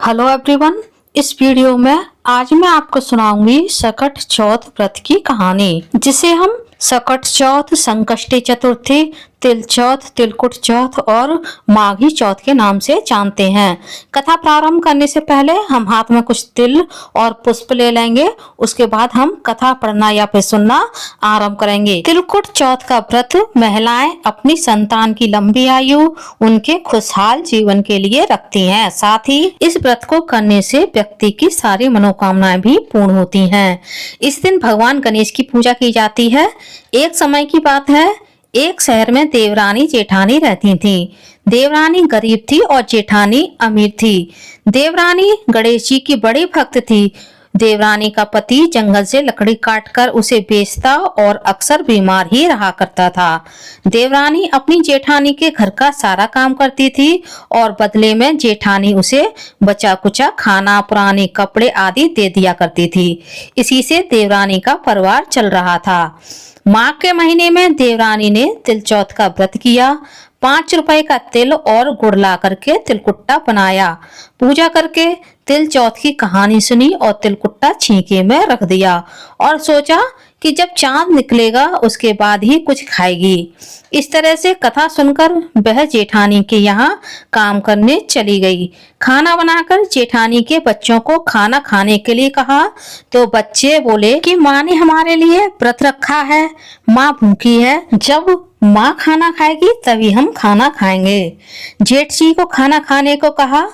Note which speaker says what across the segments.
Speaker 1: Hello everyone. इस video में आज मैं आपको सुनाऊंगी सकट चौथ व्रत की कहानी, जिसे हम सकट चौथ, संकष्टी चतुर्थी, तिल चौथ, तिलकुट चौथ और माघी चौथ के नाम से जानते हैं। कथा प्रारंभ करने से पहले हम हाथ में कुछ तिल और पुष्प ले लेंगे। उसके बाद हम कथा पढ़ना या फिर सुनना आरंभ करेंगे। तिलकुट चौथ का व्रत महिलाएं अपनी संतान की लंबी आयु, उनके खुशहाल जीवन के लिए रखती हैं। साथ ही इस व्रत को करने से व्यक्ति की सारी मनोकामनाएं भी पूर्ण होती हैं। इस दिन भगवान गणेश की पूजा की जाती है। एक समय की बात है, एक शहर में देवरानी जेठानी रहती थी। देवरानी गरीब थी और जेठानी अमीर थी। देवरानी गणेश जी की बड़ी भक्त थी। देवरानी का पति जंगल से लकड़ी काटकर उसे बेचता और अक्सर बीमार ही रहा करता था। देवरानी अपनी जेठानी के घर का सारा काम करती थी और बदले में जेठानी उसे बचा कुचा खाना, पुराने कपड़े आदि दे दिया करती थी। इसी से देवरानी का परिवार चल रहा था। माघ के महीने में देवरानी ने तिल चौथ का व्रत किया। 5 रुपए का तिल और गुड़ ला करके तिलकुट्टा बनाया। पूजा करके तिल चौथ की कहानी सुनी और तिलकुट्टा छींके में रख दिया और सोचा कि जब चांद निकलेगा उसके बाद ही कुछ खाएगी। इस तरह से कथा सुनकर वह जेठानी के यहाँ काम करने चली गई। खाना बनाकर जेठानी के बच्चों को खाना खाने के लिए कहा तो बच्चे बोले कि माँ ने हमारे लिए व्रत रखा है, माँ भूखी है, जब माँ खाना खाएगी तभी हम खाना खाएंगे। जेठ जी को खाना खाने को कहा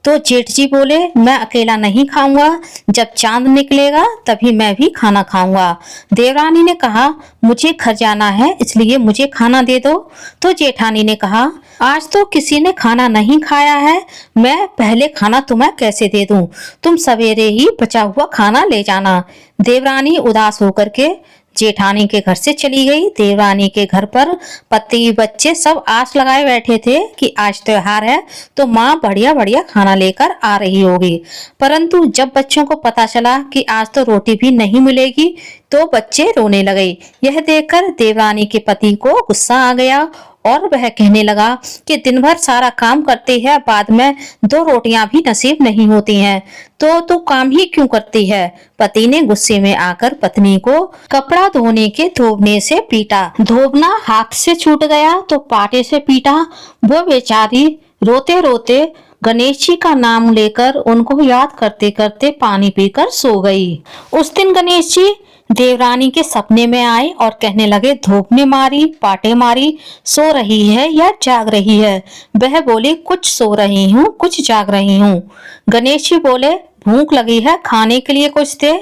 Speaker 1: तो जेठ जी बोले मैं अकेला नहीं खाऊंगा, जब चांद निकलेगा तभी मैं भी खाना खाऊंगा। देवरानी ने कहा मुझे घर जाना है इसलिए मुझे खाना दे दो। तो जेठानी ने कहा आज तो किसी ने खाना नहीं खाया है, मैं पहले खाना तुम्हें कैसे दे दूं, तुम सवेरे ही बचा हुआ खाना ले जाना। देवरानी उदास होकर के जेठानी के घर से चली गई। देवरानी के घर पर पति बच्चे सब आस लगाए बैठे थे कि आज त्योहार है तो माँ बढ़िया बढ़िया खाना लेकर आ रही होगी। परंतु जब बच्चों को पता चला कि आज तो रोटी भी नहीं मिलेगी तो बच्चे रोने लगे। यह देखकर देवरानी के पति को गुस्सा आ गया और वह कहने लगा कि दिन भर सारा काम करती है, बाद में 2 रोटियां भी नसीब नहीं होती हैं, तो तू काम ही क्यों करती है। पति ने गुस्से में आकर पत्नी को कपड़ा धोने के धोबने से पीटा। धोबना हाथ से छूट गया तो पाटे से पीटा। वो बेचारी रोते रोते गणेश जी का नाम लेकर उनको याद करते करते पानी पीकर सो गई। उस दिन गणेश जी देवरानी के सपने में आए और कहने लगे धूप ने मारी, पाटे मारी, सो रही है या जाग रही है। वह बोले कुछ सो रही हूँ, कुछ जाग रही हूँ। गणेश जी बोले भूख लगी है, खाने के लिए कुछ दे।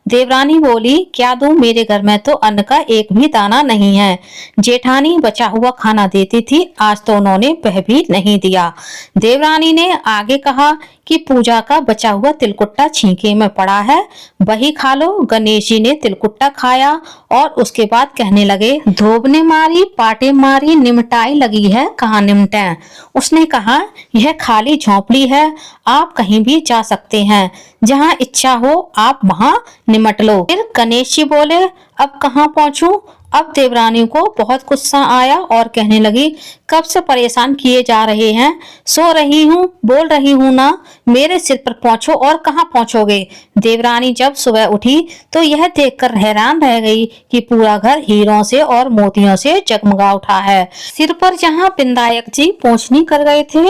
Speaker 1: देवरानी बोली क्या दूं, मेरे घर में तो अन्न का एक भी दाना नहीं है। जेठानी बचा हुआ खाना देती थी, आज तो उन्होंने वह भी नहीं दिया। देवरानी ने आगे कहा कि पूजा का बचा हुआ तिलकुट्टा छींके में पड़ा है, वही खा लो। गणेश जी ने तिलकुट्टा खाया और उसके बाद कहने लगे धोब ने मारी, पाटे मारी, निमटाई लगी है, कहाँ निमटे। उसने कहा यह खाली झोंपड़ी है, आप कहीं भी जा सकते हैं, जहाँ इच्छा हो आप वहाँ निमट लो। फिर गणेश जी बोले अब कहाँ पहुँचूं। अब देवरानी को बहुत गुस्सा आया और कहने लगी कब से परेशान किए जा रहे हैं, सो रही हूँ, बोल रही हूँ ना, मेरे सिर पर पहुँचो और कहाँ पहुँचोगे। देवरानी जब सुबह उठी तो यह देखकर हैरान रह गई कि पूरा घर हीरों से और मोतियों से जगमगा उठा है। सिर पर जहाँ विंदायक जी पोंछनी कर गए थे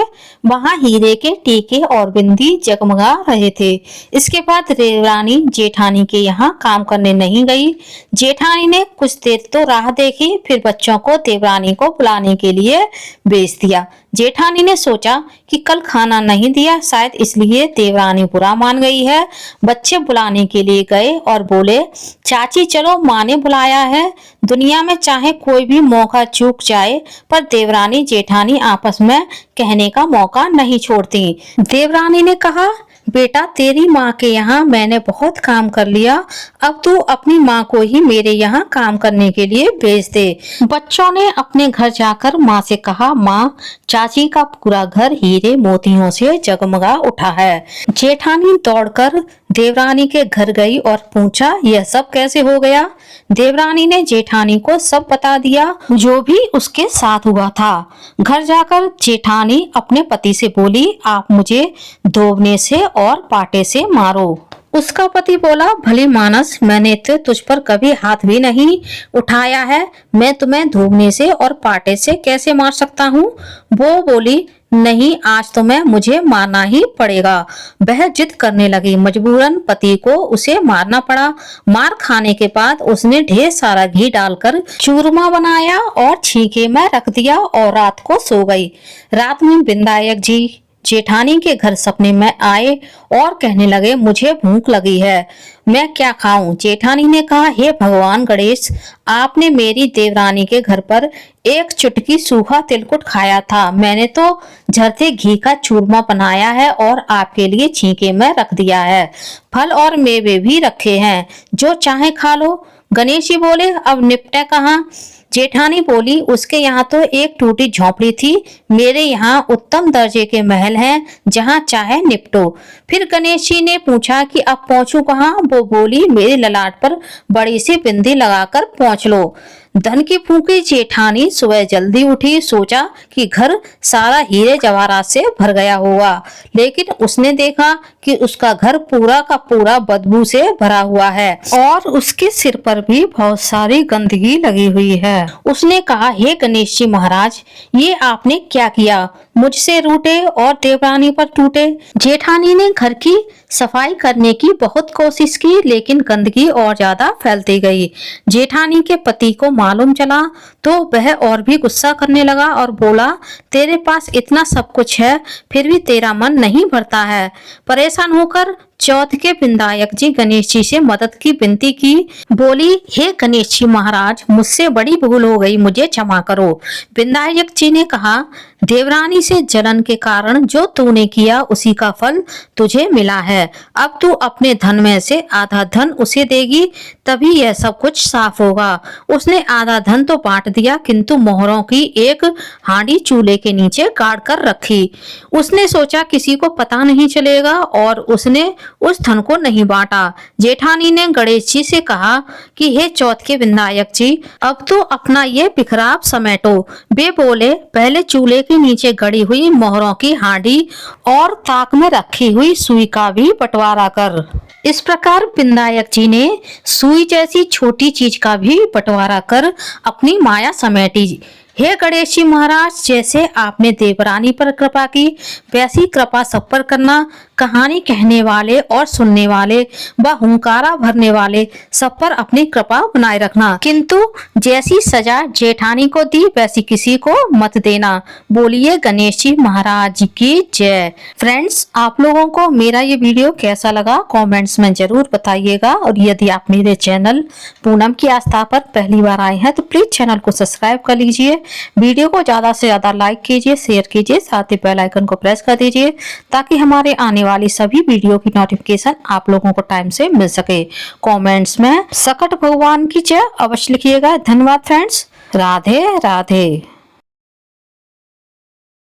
Speaker 1: वहाँ हीरे के टीके और बिंदी जगमगा रहे थे। इसके बाद देवरानी जेठानी के यहाँ काम करने नहीं गई। जेठानी ने कुछ देर तो राह देखी, फिर बच्चों को देवरानी को बुलाने के लिए भेज दिया। जेठानी ने सोचा कि कल खाना नहीं दिया, शायद इसलिए देवरानी बुरा मान गई है। बच्चे बुलाने के लिए गए और बोले चाची चलो, माँ ने बुलाया है। दुनिया में चाहे कोई भी मौका चूक जाए पर देवरानी जेठानी आपस में कहने का मौका नहीं छोड़ती। देवरानी ने कहा बेटा तेरी माँ के यहाँ मैंने बहुत काम कर लिया, अब तू अपनी माँ को ही मेरे यहाँ काम करने के लिए भेज दे। बच्चों ने अपने घर जाकर माँ से कहा माँ चाची बाजी का पूरा घर हीरे मोतियों से जगमगा उठा है। जेठानी दौड़कर देवरानी के घर गई और पूछा, यह सब कैसे हो गया? देवरानी ने जेठानी को सब बता दिया जो भी उसके साथ हुआ था। घर जाकर जेठानी अपने पति से बोली, आप मुझे धोबने से और पाटे से मारो। उसका पति बोला, भली मानस, मैंने तो तुझ पर कभी हाथ भी नहीं उठाया है, मैं तुम्हें धोबने से और पाटे से कैसे मार सकता हूँ? वो बोली, नहीं, आज तो मुझे मारना ही पड़ेगा। वह जिद करने लगी। मजबूरन पति को उसे मारना पड़ा। मार खाने के बाद उसने ढेर सारा घी डालकर चूरमा बनाया और छीके में रख दिया और रात को सो गई। रात में विनायक जी जेठानी के घर सपने में आए और कहने लगे, मुझे भूख लगी है, मैं क्या खाऊं? जेठानी ने कहा, हे भगवान गणेश, आपने मेरी देवरानी के घर पर एक चुटकी सूखा तिलकुट खाया था, मैंने तो झरते घी का चूरमा बनाया है और आपके लिए छीके में रख दिया है। फल और मेवे भी रखे हैं, जो चाहे खा लो। गणेश जी बोले, अब निपटे कहाँ? जेठानी बोली, उसके यहाँ तो एक टूटी झोपड़ी थी, मेरे यहाँ उत्तम दर्जे के महल हैं, जहाँ चाहे निपटो। फिर गणेश जी ने पूछा कि अब पहुंचूं कहाँ? वो बोली, मेरे ललाट पर बड़ी सी बिंदी लगाकर पहुंच लो। धन की फूंकी जेठानी सुबह जल्दी उठी, सोचा कि घर सारा हीरे जवाहरात से भर गया होगा, लेकिन उसने देखा कि उसका घर पूरा का पूरा बदबू से भरा हुआ है और उसके सिर पर भी बहुत सारी गंदगी लगी हुई है। उसने कहा, हे गणेश जी महाराज, ये आपने क्या किया? मुझसे रूठे और देवरानी पर टूटे। जेठानी ने घर की सफाई करने की बहुत कोशिश की, लेकिन गंदगी और ज्यादा फैलती गई। जेठानी के पति को मालूम चला तो वह और भी गुस्सा करने लगा और बोला, तेरे पास इतना सब कुछ है, फिर भी तेरा मन नहीं भरता है। परेशान होकर चौथ के विनायक जी गणेश जी से मदद की विनती की। बोली, हे गणेश जी महाराज, मुझसे बड़ी भूल हो गई, मुझे क्षमा करो। विनायक जी ने कहा, देवरानी से जलन के कारण जो तूने किया उसी का फल तुझे मिला है। अब तू अपने धन में से आधा धन उसे देगी, तभी यह सब कुछ साफ होगा। उसने आधा धन तो बांट दिया, किंतु मोहरों की एक हांडी चूल्हे के नीचे गाड़ कर रखी। उसने सोचा किसी को पता नहीं चलेगा और उसने उस धन को नहीं बांटा। जेठानी ने गणेश जी से कहा कि हे चौथ के विनायक जी, अब तो अपना ये बिखराव समेटो। वे बोले, पहले चूल्हे के नीचे गड़ी हुई मोहरों की हांडी और ताक में रखी हुई सुई का भी बंटवारा कर। इस प्रकार विनायक जी ने सुई जैसी छोटी चीज का भी बंटवारा कर अपनी माया समेटी। हे गणेश जी महाराज, जैसे आपने देवरानी पर कृपा की, वैसी कृपा सब पर करना। कहानी कहने वाले और सुनने वाले व हुंकारा भरने वाले सब पर अपनी कृपा बनाए रखना, किंतु जैसी सजा जेठानी को दी वैसी किसी को मत देना। बोलिए गणेश जी महाराज की जय। फ्रेंड्स, आप लोगों को मेरा ये वीडियो कैसा लगा कमेंट्स में जरूर बताइएगा, और यदि आप मेरे चैनल पूनम की आस्था पर पहली बार आए हैं तो प्लीज चैनल को सब्सक्राइब कर लीजिए। वीडियो को ज्यादा से ज्यादा लाइक कीजिए, शेयर कीजिए, साथ ही बेल आइकन को प्रेस कर दीजिए ताकि हमारे आने वाली सभी वीडियो की नोटिफिकेशन आप लोगों को टाइम से मिल सके। कमेंट्स में सकट भगवान की जय अवश्य लिखिएगा। धन्यवाद फ्रेंड्स, राधे राधे।